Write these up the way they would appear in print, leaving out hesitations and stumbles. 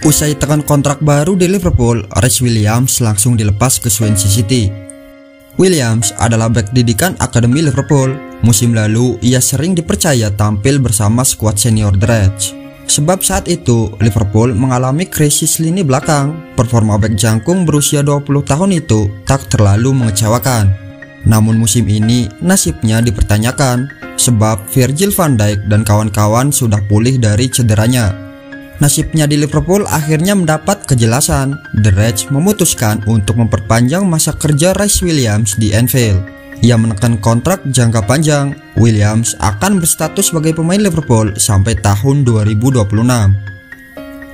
Usai tekan kontrak baru di Liverpool, Rhys Williams langsung dilepas ke Swansea City. Williams adalah bek didikan Akademi Liverpool. Musim lalu, ia sering dipercaya tampil bersama skuad senior The Reds. Sebab saat itu, Liverpool mengalami krisis lini belakang. Performa bek jangkung berusia 20 tahun itu tak terlalu mengecewakan. Namun musim ini, nasibnya dipertanyakan. Sebab Virgil van Dijk dan kawan-kawan sudah pulih dari cederanya. Nasibnya di Liverpool akhirnya mendapat kejelasan. The Reds memutuskan untuk memperpanjang masa kerja Rhys Williams di Anfield. Ia menekan kontrak jangka panjang. Williams akan berstatus sebagai pemain Liverpool sampai tahun 2026.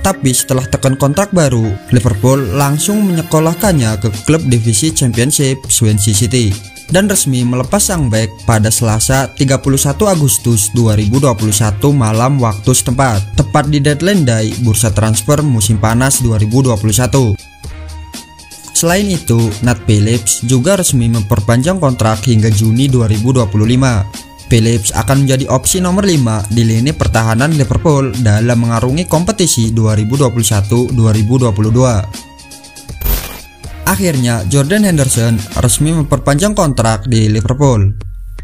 Tapi setelah tekan kontrak baru, Liverpool langsung menyekolahkannya ke klub divisi Championship Swansea City dan resmi melepas sang bek pada Selasa 31 Agustus 2021 malam waktu setempat, tepat di deadline day bursa transfer musim panas 2021. Selain itu, Nat Phillips juga resmi memperpanjang kontrak hingga Juni 2025. Phillips akan menjadi opsi nomor 5 di lini pertahanan Liverpool dalam mengarungi kompetisi 2021-2022. Akhirnya, Jordan Henderson resmi memperpanjang kontrak di Liverpool.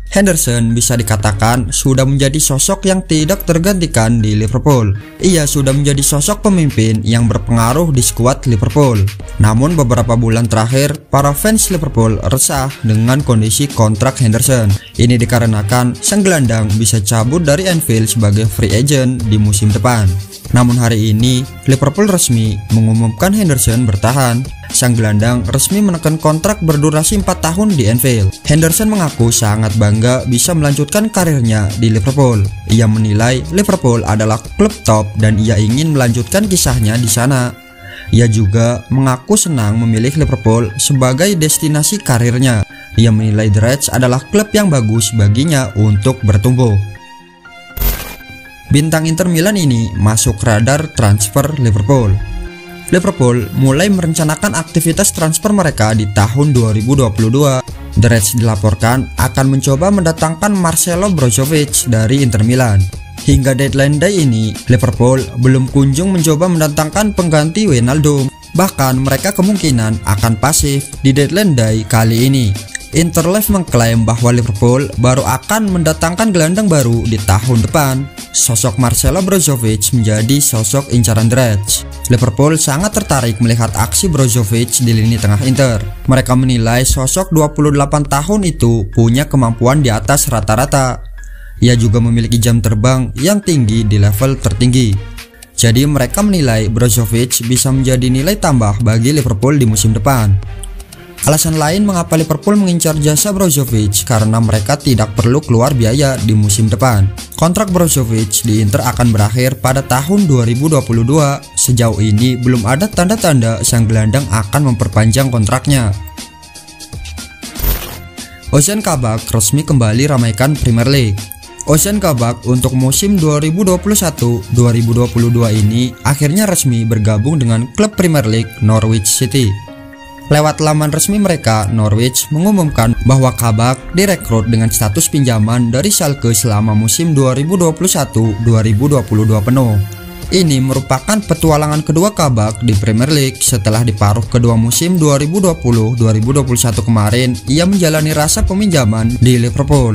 Henderson bisa dikatakan sudah menjadi sosok yang tidak tergantikan di Liverpool. Ia sudah menjadi sosok pemimpin yang berpengaruh di skuad Liverpool. Namun beberapa bulan terakhir, para fans Liverpool resah dengan kondisi kontrak Henderson. Ini dikarenakan sang gelandang bisa cabut dari Anfield sebagai free agent di musim depan. Namun hari ini, Liverpool resmi mengumumkan Henderson bertahan. Sang gelandang resmi menekan kontrak berdurasi 4 tahun di Anfield. Henderson mengaku sangat bangga bisa melanjutkan karirnya di Liverpool. Ia menilai Liverpool adalah klub top dan ia ingin melanjutkan kisahnya di sana. Ia juga mengaku senang memilih Liverpool sebagai destinasi karirnya. Ia menilai The Reds adalah klub yang bagus baginya untuk bertumbuh. Bintang Inter Milan ini masuk radar transfer Liverpool. Liverpool mulai merencanakan aktivitas transfer mereka di tahun 2022. The Reds dilaporkan akan mencoba mendatangkan Marcelo Brozovic dari Inter Milan. Hingga deadline day ini, Liverpool belum kunjung mencoba mendatangkan pengganti Wijnaldum. Bahkan mereka kemungkinan akan pasif di deadline day kali ini. Interlife mengklaim bahwa Liverpool baru akan mendatangkan gelandang baru di tahun depan. Sosok Marcelo Brozovic menjadi sosok incaran The Reds. Liverpool sangat tertarik melihat aksi Brozovic di lini tengah Inter. Mereka menilai sosok 28 tahun itu punya kemampuan di atas rata-rata. Ia juga memiliki jam terbang yang tinggi di level tertinggi. Jadi mereka menilai Brozovic bisa menjadi nilai tambah bagi Liverpool di musim depan. Alasan lain mengapa Liverpool mengincar jasa Brozovic karena mereka tidak perlu keluar biaya di musim depan. Kontrak Brozovic di Inter akan berakhir pada tahun 2022. Sejauh ini belum ada tanda-tanda sang gelandang akan memperpanjang kontraknya. Ozan Kabak resmi kembali ramaikan Premier League. Ozan Kabak untuk musim 2021-2022 ini akhirnya resmi bergabung dengan klub Premier League Norwich City. Lewat laman resmi mereka, Norwich mengumumkan bahwa Kabak direkrut dengan status pinjaman dari Schalke selama musim 2021-2022 penuh. Ini merupakan petualangan kedua Kabak di Premier League setelah di paruh kedua musim 2020-2021 kemarin ia menjalani rasa peminjaman di Liverpool.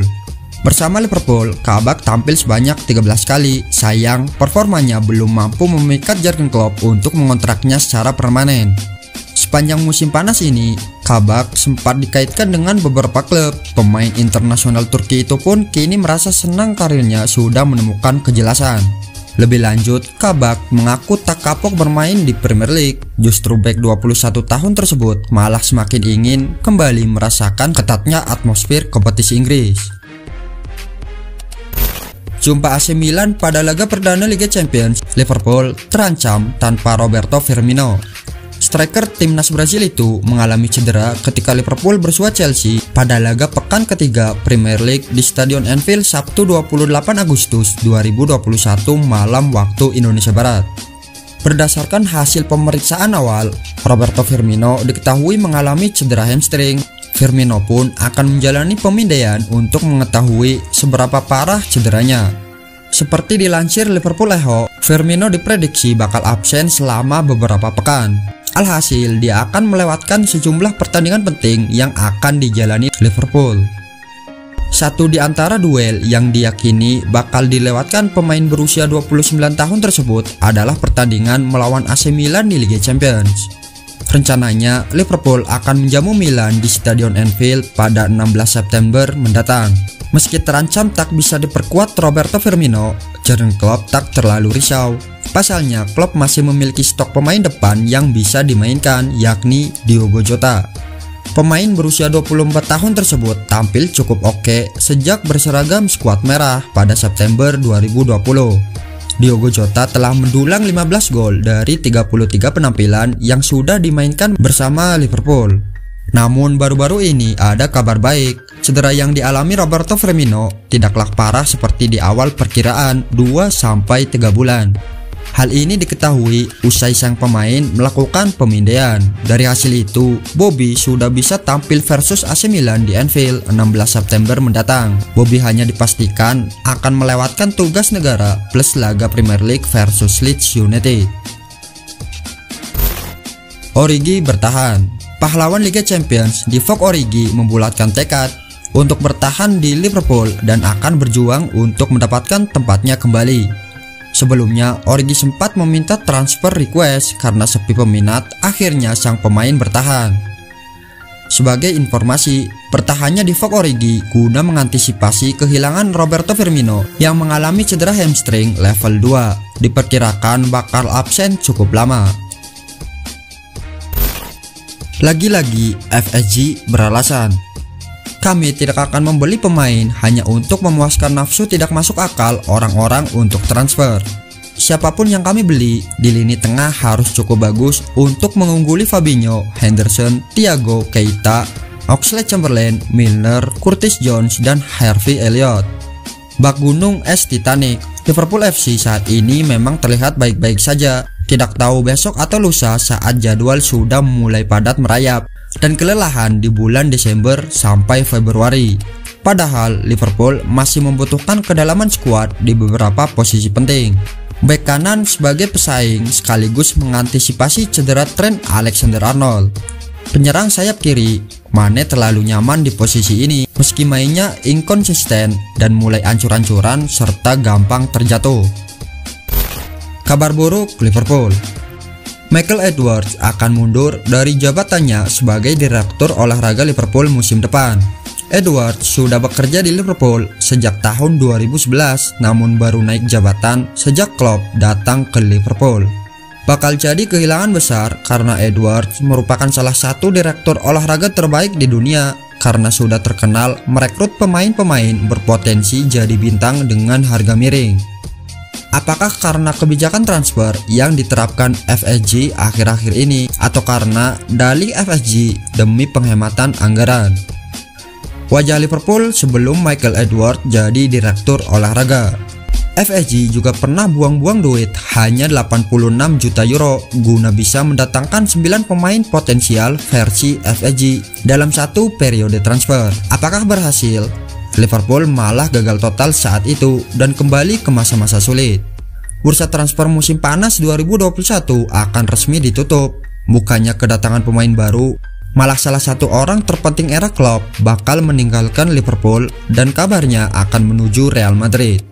Bersama Liverpool, Kabak tampil sebanyak 13 kali. Sayang, performanya belum mampu memikat Jurgen Klopp untuk mengontraknya secara permanen. Sepanjang musim panas ini, Kabak sempat dikaitkan dengan beberapa klub. Pemain internasional Turki itu pun kini merasa senang karirnya sudah menemukan kejelasan. Lebih lanjut, Kabak mengaku tak kapok bermain di Premier League. Justru bek 21 tahun tersebut malah semakin ingin kembali merasakan ketatnya atmosfer kompetisi Inggris. Jumpa AC Milan pada laga perdana Liga Champions, Liverpool terancam tanpa Roberto Firmino. Striker timnas Brazil itu mengalami cedera ketika Liverpool bersua Chelsea pada laga pekan ketiga Premier League di Stadion Anfield Sabtu 28 Agustus 2021 malam waktu Indonesia Barat. Berdasarkan hasil pemeriksaan awal, Roberto Firmino diketahui mengalami cedera hamstring. Firmino pun akan menjalani pemindaian untuk mengetahui seberapa parah cederanya. Seperti dilansir Liverpool Echo, Firmino diprediksi bakal absen selama beberapa pekan. Alhasil, dia akan melewatkan sejumlah pertandingan penting yang akan dijalani Liverpool. Satu di antara duel yang diyakini bakal dilewatkan pemain berusia 29 tahun tersebut adalah pertandingan melawan AC Milan di Liga Champions. Rencananya, Liverpool akan menjamu Milan di Stadion Anfield pada 16 September mendatang. Meski terancam tak bisa diperkuat Roberto Firmino, Jurgen Klopp tak terlalu risau. Pasalnya, Klopp masih memiliki stok pemain depan yang bisa dimainkan, yakni Diogo Jota. Pemain berusia 24 tahun tersebut tampil cukup oke sejak berseragam skuad merah pada September 2020. Diogo Jota telah mendulang 15 gol dari 33 penampilan yang sudah dimainkan bersama Liverpool. Namun baru-baru ini ada kabar baik. Cedera yang dialami Roberto Firmino tidaklah parah seperti di awal perkiraan 2-3 bulan. Hal ini diketahui usai sang pemain melakukan pemindaian. Dari hasil itu, Bobby sudah bisa tampil versus AC Milan di Anfield 16 September mendatang. Bobby hanya dipastikan akan melewatkan tugas negara plus laga Premier League versus Leeds United. Origi bertahan. Pahlawan Liga Champions Divock Origi membulatkan tekad untuk bertahan di Liverpool dan akan berjuang untuk mendapatkan tempatnya kembali. Sebelumnya, Origi sempat meminta transfer request karena sepi peminat, akhirnya sang pemain bertahan. Sebagai informasi, bertahannya Divock Origi guna mengantisipasi kehilangan Roberto Firmino yang mengalami cedera hamstring level 2, diperkirakan bakal absen cukup lama. Lagi-lagi, FSG beralasan, kami tidak akan membeli pemain hanya untuk memuaskan nafsu tidak masuk akal orang-orang untuk transfer. Siapapun yang kami beli di lini tengah harus cukup bagus untuk mengungguli Fabinho, Henderson, Thiago, Keita, Oxlade-Chamberlain, Milner, Curtis Jones, dan Harvey Elliott. Bak gunung es Titanic, Liverpool FC saat ini memang terlihat baik-baik saja. Tidak tahu besok atau lusa saat jadwal sudah mulai padat merayap dan kelelahan di bulan Desember sampai Februari. Padahal Liverpool masih membutuhkan kedalaman skuad di beberapa posisi penting. Bek kanan sebagai pesaing sekaligus mengantisipasi cedera Trent Alexander-Arnold. Penyerang sayap kiri, Mane terlalu nyaman di posisi ini meski mainnya inkonsisten dan mulai ancur-ancuran serta gampang terjatuh. Kabar buruk Liverpool. Michael Edwards akan mundur dari jabatannya sebagai direktur olahraga Liverpool musim depan. Edwards sudah bekerja di Liverpool sejak tahun 2011, namun baru naik jabatan sejak Klopp datang ke Liverpool. Bakal jadi kehilangan besar karena Edwards merupakan salah satu direktur olahraga terbaik di dunia karena sudah terkenal merekrut pemain-pemain berpotensi jadi bintang dengan harga miring. Apakah karena kebijakan transfer yang diterapkan FSG akhir-akhir ini atau karena dalih FSG demi penghematan anggaran? Wajah Liverpool sebelum Michael Edwards jadi direktur olahraga. FSG juga pernah buang-buang duit hanya 86 juta euro guna bisa mendatangkan 9 pemain potensial versi FSG dalam satu periode transfer. Apakah berhasil? Liverpool malah gagal total saat itu dan kembali ke masa-masa sulit. Bursa transfer musim panas 2021 akan resmi ditutup. Bukannya kedatangan pemain baru, malah salah satu orang terpenting era Klopp bakal meninggalkan Liverpool dan kabarnya akan menuju Real Madrid.